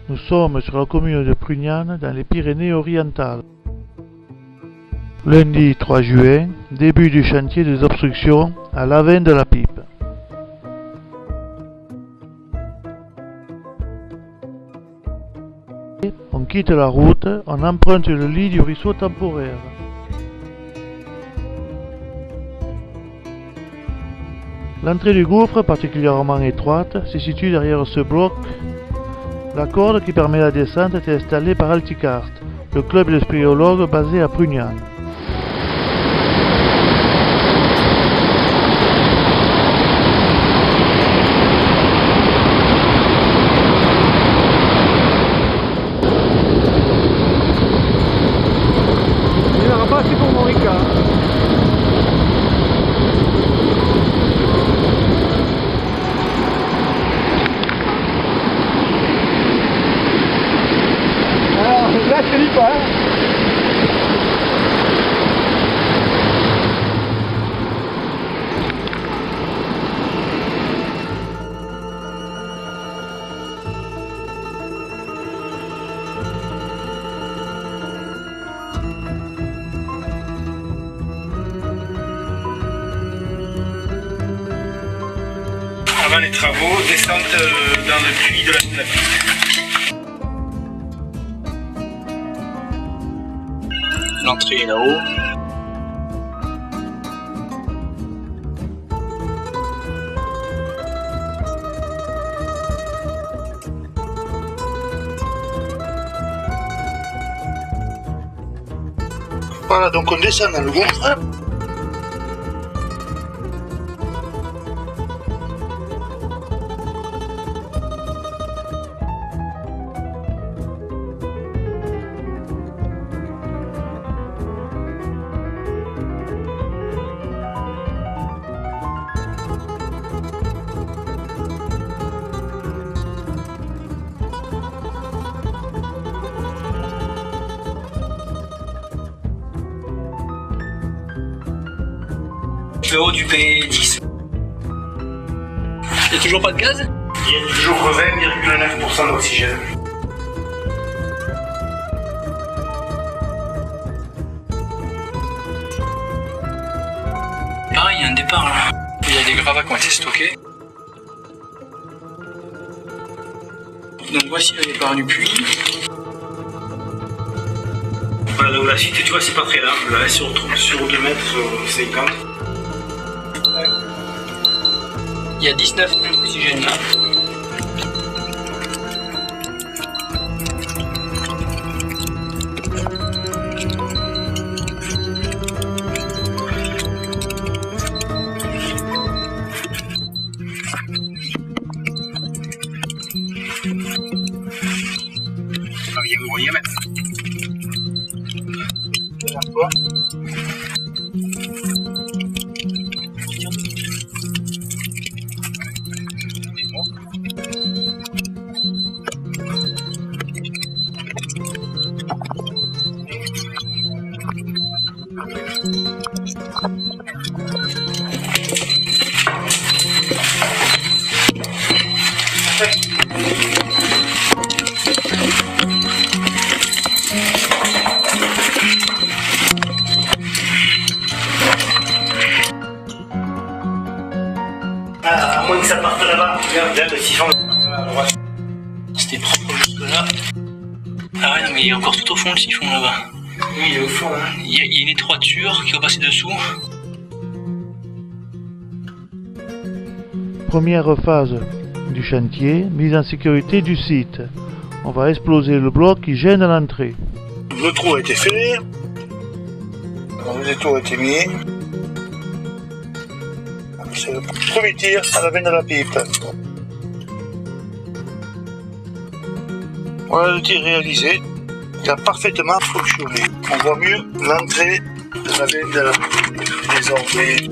Nous sommes sur la commune de Prugnane, dans les Pyrénées-Orientales. Lundi 3 juin, début du chantier des obstructions à Lavin de la Pipe. On quitte la route, on emprunte le lit du ruisseau temporaire. L'entrée du gouffre, particulièrement étroite, se situe derrière ce bloc. La corde qui permet la descente est installée par Alticart, le club de spéléologues basé à Prugnane. Il n'aura pas assez pour mon Ricard. Là, je te dis pas. Avant les travaux, descente dans le puits de la Pipe. L'entrée est là-haut. Voilà, donc on descend dans le gouffre. Le haut du P10. Il n'y a toujours pas de gaz? Il y a toujours 20,9% d'oxygène. Pareil, il y a un départ là. Il y a des gravats qui ont été stockés. Donc voici le départ du puits. Voilà, donc la suite, tu vois, c'est pas très large. Là, sur 2 mètres 50. Il y a 19 d'oxygène là. Vous voyez mettre. À moins que ça parte là-bas, regarde le siphon à droite. C'était propre jusque là. Ah ouais, non, mais il est encore tout au fond le siphon là-bas. Oui, il est au fond. Hein. Il y a une étroiture qui va passer dessous. Première phase du chantier, mise en sécurité du site. On va exploser le bloc qui gêne l'entrée. Le trou a été fait. Le détour a été mis. C'est le premier tir à la veine de la pipe. Voilà le tir réalisé. Il a parfaitement fonctionné. On voit mieux l'entrée de la veine de la pipe. Désormais.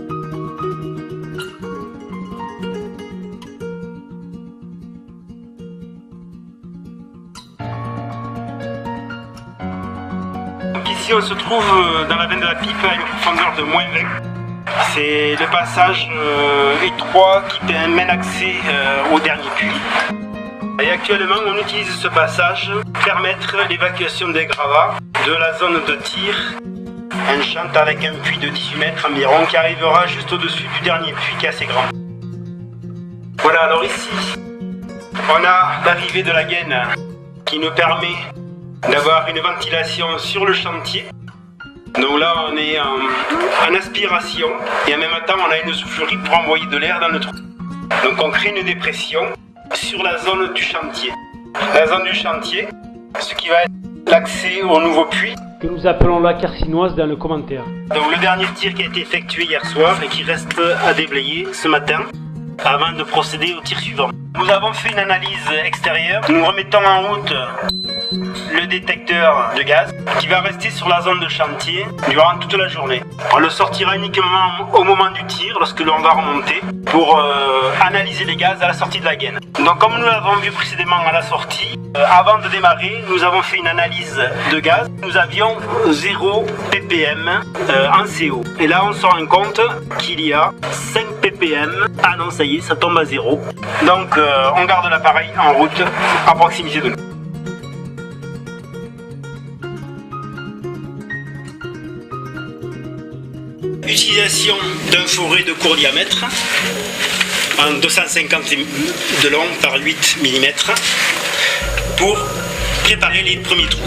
Ici on se trouve dans la veine de la pipe à une profondeur de moins 20. C'est le passage étroit qui mène accès au dernier puits. Et actuellement, on utilise ce passage pour permettre l'évacuation des gravats de la zone de tir. Un chante avec un puits de 18 mètres environ qui arrivera juste au-dessus du dernier puits qui est assez grand. Voilà, alors ici, on a l'arrivée de la gaine qui nous permet d'avoir une ventilation sur le chantier. Donc là, on est en aspiration et en même temps, on a une soufflerie pour envoyer de l'air dans le trou. Donc on crée une dépression sur la zone du chantier. La zone du chantier, ce qui va être l'accès au nouveau puits. Que nous appelons la carcinoise dans le commentaire. Donc le dernier tir qui a été effectué hier soir et qui reste à déblayer ce matin avant de procéder au tir suivant. Nous avons fait une analyse extérieure. Nous remettons en route le détecteur de gaz qui va rester sur la zone de chantier durant toute la journée. On le sortira uniquement au moment du tir lorsque l'on va remonter pour analyser les gaz à la sortie de la gaine. Donc comme nous l'avons vu précédemment à la sortie, avant de démarrer, nous avons fait une analyse de gaz. Nous avions 0 ppm en CO. Et là on se rend compte qu'il y a 5 ppm. Ah non, ça y est, ça tombe à 0. Donc on garde l'appareil en route à proximité de nous. Utilisation d'un fourré de court diamètre en 250 de long par 8 mm pour préparer les premiers trous.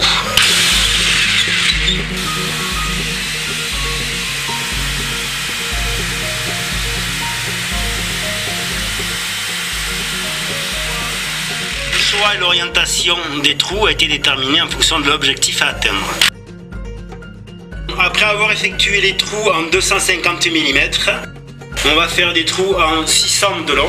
Le choix et l'orientation des trous a été déterminé en fonction de l'objectif à atteindre. Après avoir effectué les trous en 250 mm, on va faire des trous en 600 de long.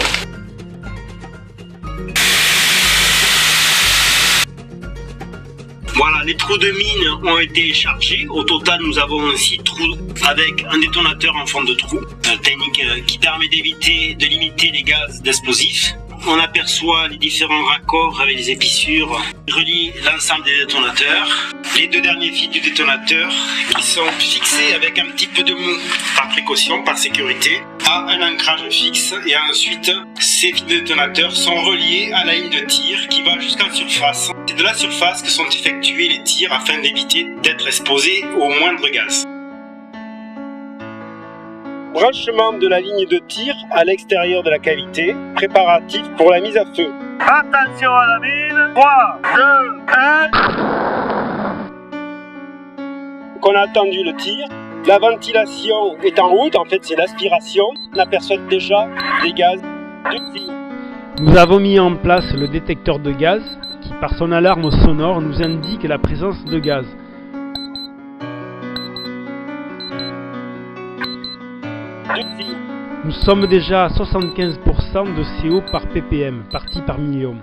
Voilà, les trous de mine ont été chargés. Au total, nous avons 6 trous avec un détonateur en fond de trou. Une technique qui permet d'éviter de limiter les gaz d'explosifs. On aperçoit les différents raccords avec les épissures qui relient l'ensemble des détonateurs. Les 2 derniers fils du détonateur qui sont fixés avec un petit peu de mou par précaution, par sécurité, à un ancrage fixe. Et ensuite, ces fils de détonateur sont reliés à la ligne de tir qui va jusqu'en surface. C'est de la surface que sont effectués les tirs afin d'éviter d'être exposés au moindre gaz. Branchement de la ligne de tir à l'extérieur de la cavité, préparatif pour la mise à feu. Attention à la mine, 3, 2, 1. On a attendu le tir, la ventilation est en route, en fait c'est l'aspiration, on aperçoit déjà des gaz du tir. Nous avons mis en place le détecteur de gaz qui par son alarme sonore nous indique la présence de gaz. Nous sommes déjà à 75% de CO par ppm, partie par million.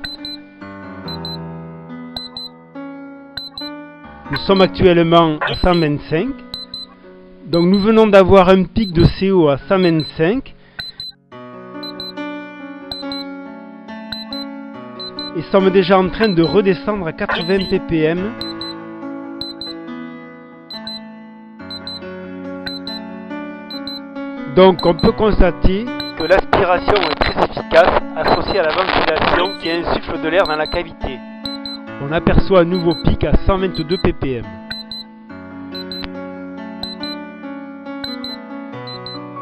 Nous sommes actuellement à 125. Donc nous venons d'avoir un pic de CO à 125. Et sommes déjà en train de redescendre à 80 ppm. Donc on peut constater que l'aspiration est très efficace associée à la ventilation qui insuffle de l'air dans la cavité. On aperçoit un nouveau pic à 122 ppm.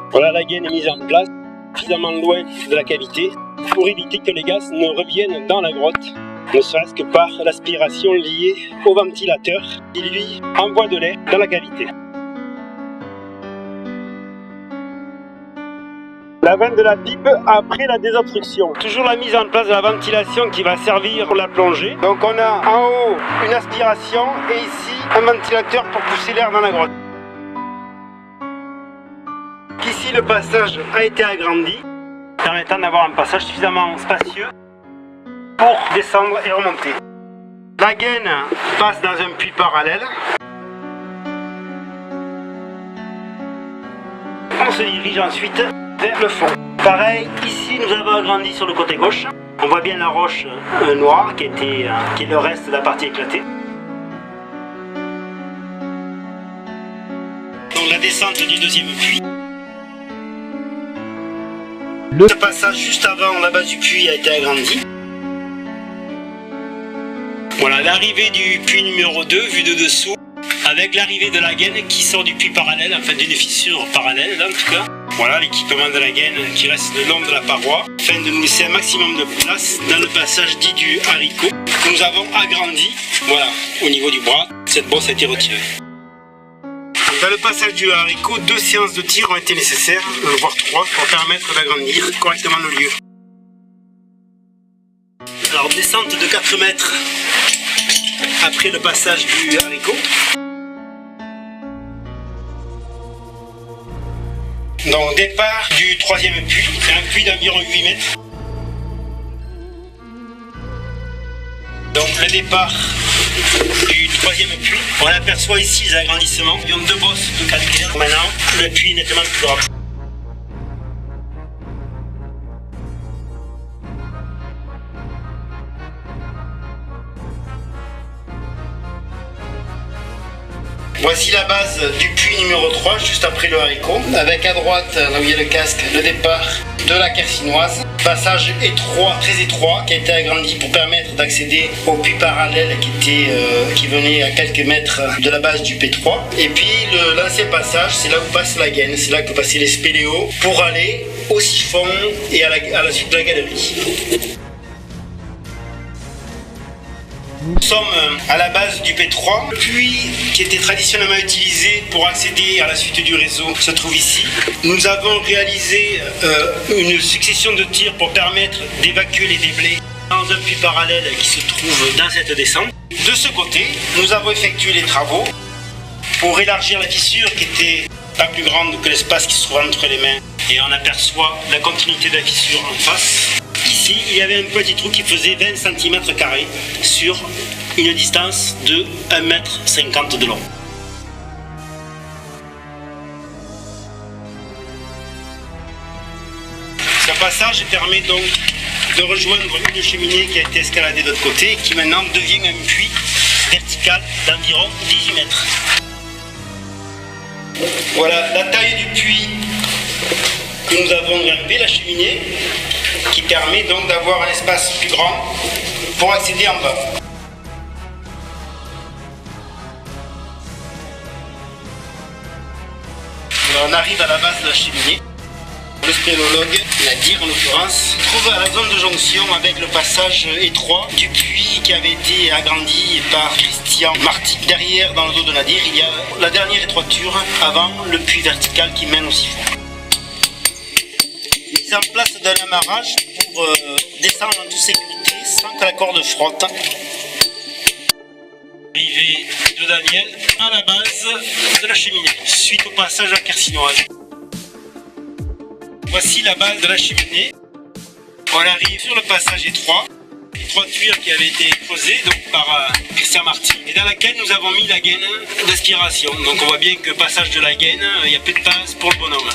Voilà, la gaine est mise en place suffisamment loin de la cavité pour éviter que les gaz ne reviennent dans la grotte, ne serait-ce que par l'aspiration liée au ventilateur qui lui envoie de l'air dans la cavité. La veine de la pipe après la désobstruction. Toujours la mise en place de la ventilation qui va servir pour la plongée. Donc on a en haut une aspiration et ici un ventilateur pour pousser l'air dans la grotte. Ici le passage a été agrandi, permettant d'avoir un passage suffisamment spacieux pour descendre et remonter. La gaine passe dans un puits parallèle. On se dirige ensuite vers le fond. Pareil, ici nous avons agrandi sur le côté gauche. On voit bien la roche noire qui est le reste de la partie éclatée. Donc la descente du deuxième puits. Le passage juste avant la base du puits a été agrandi. Voilà l'arrivée du puits numéro 2 vu de dessous, avec l'arrivée de la gaine qui sort du puits parallèle, enfin d'une fissure parallèle là, en tout cas. Voilà l'équipement de la gaine qui reste le long de la paroi, afin de nous laisser un maximum de place dans le passage dit du haricot. Nous avons agrandi, voilà, au niveau du bras, cette brosse a été retirée. Dans le passage du haricot, 2 séances de tir ont été nécessaires, voire 3, pour permettre d'agrandir correctement le lieu. Alors descente de 4 mètres après le passage du haricot. Donc départ du 3e puits, c'est un puits d'environ 8 mètres. Donc le départ du 3e puits, on aperçoit ici les agrandissements. Ils ont 2 bosses de calcaire. Maintenant, le puits est nettement plus grand. Voici la base du puits numéro 3, juste après le haricot, avec à droite, là où il y a le casque, le départ de la Quercinoise. Passage étroit, très étroit, qui a été agrandi pour permettre d'accéder au puits parallèle qui venait à quelques mètres de la base du P3. Et puis l'ancien passage, c'est là où passe la gaine, c'est là que passaient les spéléos pour aller au siphon et à la suite de la galerie. Nous sommes à la base du P3. Le puits qui était traditionnellement utilisé pour accéder à la suite du réseau se trouve ici. Nous avons réalisé une succession de tirs pour permettre d'évacuer les déblais dans un puits parallèle qui se trouve dans cette descente. De ce côté, nous avons effectué les travaux pour élargir la fissure qui était pas plus grande que l'espace qui se trouve entre les mains. Et on aperçoit la continuité de la fissure en face. Ici, il y avait un petit trou qui faisait 20 cm² sur une distance de 1,50 m de long. Ce passage permet donc de rejoindre une cheminée qui a été escaladée de l'autre côté et qui maintenant devient un puits vertical d'environ 18 mètres. Voilà la taille du puits que nous avons grimpé, la cheminée, qui permet donc d'avoir un espace plus grand pour accéder en bas. Alors on arrive à la base de la cheminée. Le spéléologue, Nadir en l'occurrence, se trouve à la zone de jonction avec le passage étroit du puits qui avait été agrandi par Christian Marty. Derrière, dans le dos de Nadir, il y a la dernière étroiture avant le puits vertical qui mène au siphon. Mise en place d'un amarrage pour descendre en toute sécurité sans que la corde frotte. Arrivée de Daniel à la base de la cheminée, suite au passage à la Quercinoise. Voici la base de la cheminée. On arrive sur le passage étroit, étroiture qui avait été posée donc, par Christian Marty, et dans laquelle nous avons mis la gaine d'aspiration. Donc on voit bien que passage de la gaine, il y a peu de place pour le bonhomme.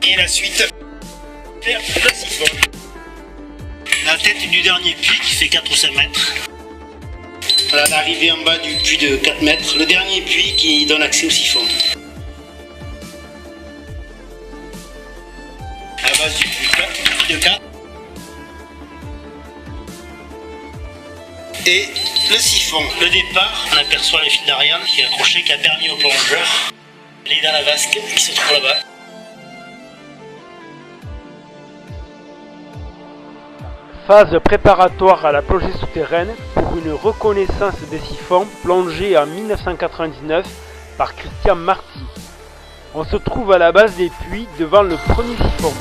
Et la suite, faire le siphon. La tête du dernier puits qui fait 4 ou 5 mètres. Voilà l'arrivée en bas du puits de 4 mètres, le dernier puits qui donne accès au siphon. À la base du puits de 4. Et le siphon. Le départ, on aperçoit les fils d'Ariane qui est accroché, qui a permis au plongeur d'aller dans la vasque qui se trouve là-bas. Phase préparatoire à la plongée souterraine pour une reconnaissance des siphons plongés en 1999 par Christian Marty. On se trouve à la base des puits devant le premier siphon.